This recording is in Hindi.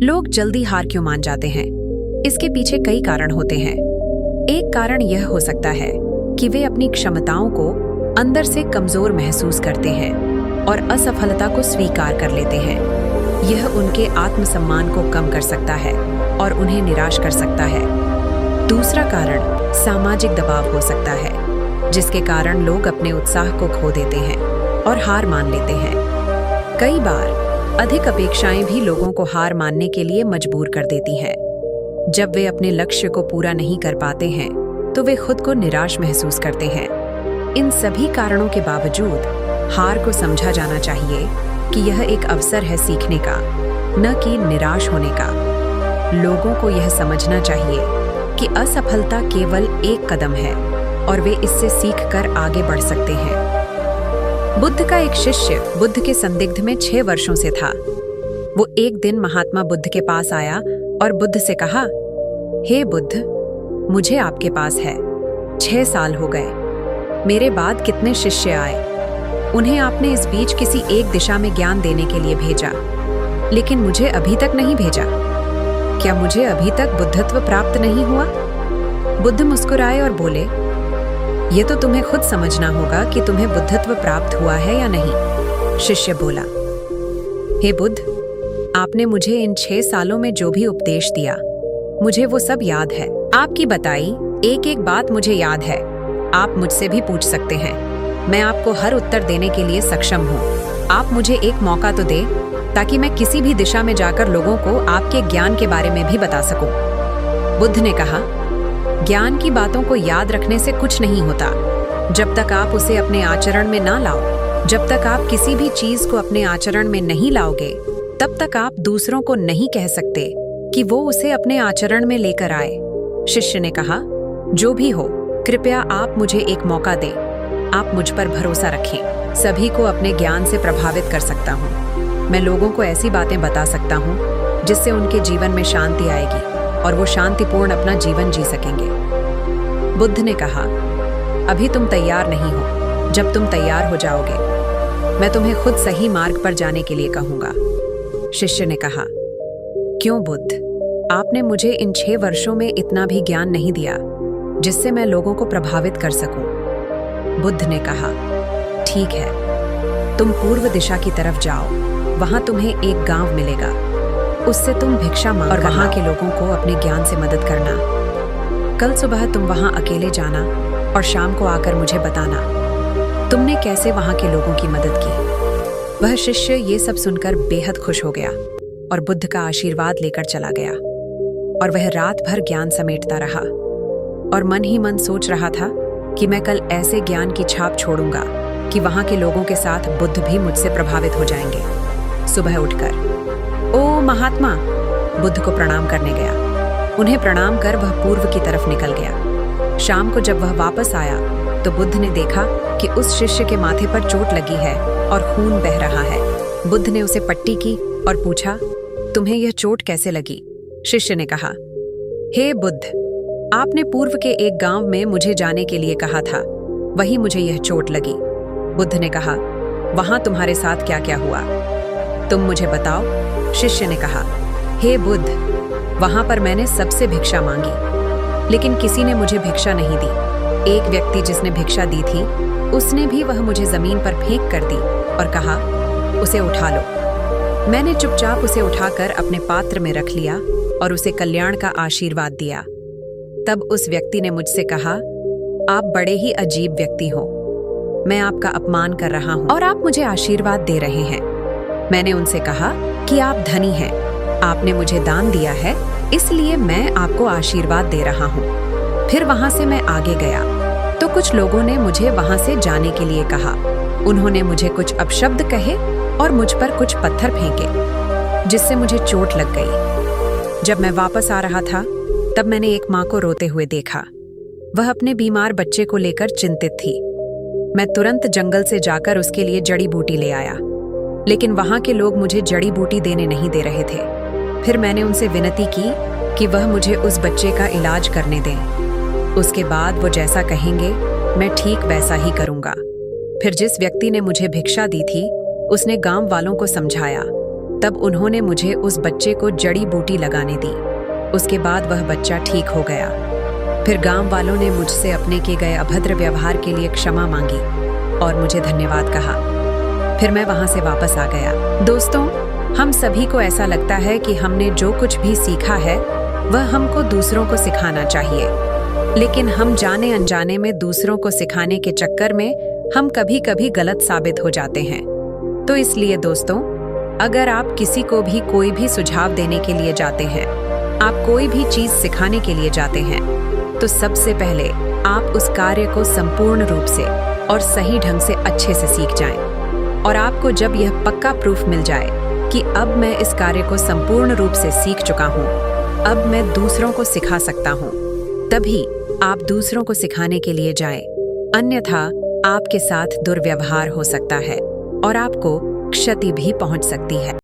लोग जल्दी हार क्यों मान जाते हैं? इसके पीछे कई कारण होते हैं। एक कारण यह हो सकता है कि वे अपनी क्षमताओं को अंदर से कमजोर महसूस करते हैं और असफलता को स्वीकार कर लेते हैं। यह उनके आत्मसम्मान को कम कर सकता है और उन्हें निराश कर सकता है। दूसरा कारण सामाजिक दबाव हो सकता है, जिसके कारण लोग अपने उत्साह को खो देते हैं और हार मान लेते हैं। कई बार अधिक अपेक्षाएं भी लोगों को हार मानने के लिए मजबूर कर देती हैं। जब वे अपने लक्ष्य को पूरा नहीं कर पाते हैं, तो वे खुद को निराश महसूस करते हैं। इन सभी कारणों के बावजूद हार को समझा जाना चाहिए कि यह एक अवसर है सीखने का, न कि निराश होने का। लोगों को यह समझना चाहिए कि असफलता केवल एक कदम है और वे इससे सीखकर आगे बढ़ सकते हैं। बुद्ध का एक शिष्य बुद्ध के संदिग्ध में 6 वर्षों से था। वो एक दिन महात्मा बुद्ध के पास आया और बुद्ध से कहा, हे बुद्ध, मुझे आपके पास है 6 साल हो गए। मेरे बाद कितने शिष्य आए, उन्हें आपने इस बीच किसी एक दिशा में ज्ञान देने के लिए भेजा, लेकिन मुझे अभी तक नहीं भेजा। क्या मुझे अभी तक बुद्धत्व प्राप्त नहीं हुआ? बुद्ध मुस्कुराए और बोले, ये तो तुम्हें खुद समझना होगा कि तुम्हें बुद्धत्व प्राप्त हुआ है या नहीं। शिष्य बोला, हे बुद्ध, आपने मुझे इन 6 सालों में जो भी उपदेश दिया, मुझे वो सब याद है। आपकी बताई एक एक बात मुझे याद है। आप मुझसे भी पूछ सकते हैं, मैं आपको हर उत्तर देने के लिए सक्षम हूँ। आप मुझे एक मौका तो दे, ताकि मैं किसी भी दिशा में जाकर लोगों को आपके ज्ञान के बारे में भी बता सकूं। बुद्ध ने कहा, ज्ञान की बातों को याद रखने से कुछ नहीं होता। जब तक आप उसे अपने आचरण में ना लाओ, जब तक आप किसी भी चीज को अपने आचरण में नहीं लाओगे, तब तक आप दूसरों को नहीं कह सकते कि वो उसे अपने आचरण में लेकर आए। शिष्य ने कहा, जो भी हो, कृपया आप मुझे एक मौका दें। आप मुझ पर भरोसा रखें। सभी को अपने ज्ञान से प्रभावित कर सकता हूँ। मैं लोगों को ऐसी बातें बता सकता हूँ जिससे उनके जीवन में शांति आएगी और वो शांतिपूर्ण अपना जीवन जी सकेंगे। बुद्ध ने कहा, अभी तुम तैयार नहीं हो। जब तुम तैयार हो जाओगे, मैं तुम्हें खुद सही मार्ग पर जाने के लिए कहूँगा। शिष्य ने कहा, क्यों बुद्ध, आपने मुझे इन 6 वर्षों में इतना भी ज्ञान नहीं दिया जिससे मैं लोगों को प्रभावित कर सकूं। बुद्ध ने कहा, ठीक है, तुम पूर्व दिशा की तरफ जाओ। वहां तुम्हें एक गांव मिलेगा, उससे तुम भिक्षा मांग और वहां के लोगों को अपने ज्ञान से मदद करना। कल सुबह तुम वहां अकेले जाना और शाम को आकर मुझे बताना तुमने कैसे वहां के लोगों की मदद की। वह शिष्य ये सब सुनकर बेहद खुश हो गया और बुद्ध का आशीर्वाद लेकर चला गया। और वह रात भर ज्ञान समेटता रहा और मन ही मन सोच रहा था कि मैं कल ऐसे ज्ञान की छाप छोड़ूंगा कि वहां के लोगों के साथ बुद्ध भी मुझसे प्रभावित हो जाएंगे। सुबह उठकर, ओ महात्मा, बुद्ध को प्रणाम करने गया। उन्हें प्रणाम कर वह पूर्व की तरफ निकल गया। शाम को जब वह वापस आया तो बुद्ध ने देखा कि उस शिष्य के माथे पर चोट लगी है और खून बह रहा है। बुद्ध ने उसे पट्टी की और पूछा, तुम्हें यह चोट कैसे लगी? शिष्य ने कहा, हे बुद्ध, आपने पूर्व के एक गांव में मुझे जाने के लिए कहा था, वहीं मुझे यह चोट लगी। बुद्ध ने कहा, वहां तुम्हारे साथ क्या क्या हुआ? तुम मुझे बताओ। शिष्य ने कहा, हे बुद्ध, वहां पर मैंने सबसे भिक्षा मांगी, लेकिन किसी ने मुझे भिक्षा नहीं दी। एक व्यक्ति जिसने भिक्षा दी थी, उसने भी वह मुझे जमीन पर फेंक कर दी और कहा, उसे उठा लो। मैंने चुपचाप उसे उठाकर अपने पात्र में रख लिया और उसे कल्याण का आशीर्वाद दिया। तब उस व्यक्ति ने मुझसे कहा, आप बड़े ही अजीब व्यक्ति हो। मैं आपका अपमान कर रहा हूँ और आप मुझे आशीर्वाद दे रहे हैं। मैंने उनसे कहा कि आप धनी हैं, आपने मुझे दान दिया है, इसलिए मैं आपको आशीर्वाद दे रहा हूँ। फिर वहां से मैं आगे गया तो कुछ लोगों ने मुझे वहां से जाने के लिए कहा। उन्होंने मुझे कुछ अपशब्द कहे और मुझ पर कुछ पत्थर फेंके, जिससे मुझे चोट लग गई। जब मैं वापस आ रहा था तब मैंने एक माँ को रोते हुए देखा। वह अपने बीमार बच्चे को लेकर चिंतित थी। मैं तुरंत जंगल से जाकर उसके लिए जड़ी बूटी ले आया, लेकिन वहां के लोग मुझे जड़ी बूटी देने नहीं दे रहे थे। फिर मैंने उनसे विनती की कि वह मुझे उस बच्चे का इलाज करने दें। उसके बाद वो जैसा कहेंगे मैं ठीक वैसा ही करूंगा। फिर जिस व्यक्ति ने मुझे भिक्षा दी थी, उसने गांव वालों को समझाया तब उन्होंने मुझे उस बच्चे को जड़ी बूटी लगाने दी। उसके बाद वह बच्चा ठीक हो गया। फिर गांव वालों ने मुझसे अपने किए गए अभद्र व्यवहार के लिए क्षमा मांगी और मुझे धन्यवाद कहा। फिर मैं वहां से वापस आ गया। दोस्तों, हम सभी को ऐसा लगता है कि हमने जो कुछ भी सीखा है वह हमको दूसरों को सिखाना चाहिए, लेकिन हम जाने अनजाने में दूसरों को सिखाने के चक्कर में हम कभी कभी गलत साबित हो जाते हैं। तो इसलिए दोस्तों, अगर आप किसी को भी कोई भी सुझाव देने के लिए जाते हैं, आप कोई भी चीज सिखाने के लिए जाते हैं, तो सबसे पहले आप उस कार्य को संपूर्ण रूप से और सही ढंग से अच्छे से सीख जाएं। और आपको जब यह पक्का प्रूफ मिल जाए कि अब मैं इस कार्य को संपूर्ण रूप से सीख चुका हूँ, अब मैं दूसरों को सिखा सकता हूँ, तभी आप दूसरों को सिखाने के लिए जाएं। अन्यथा आपके साथ दुर्व्यवहार हो सकता है और आपको क्षति भी पहुंच सकती है।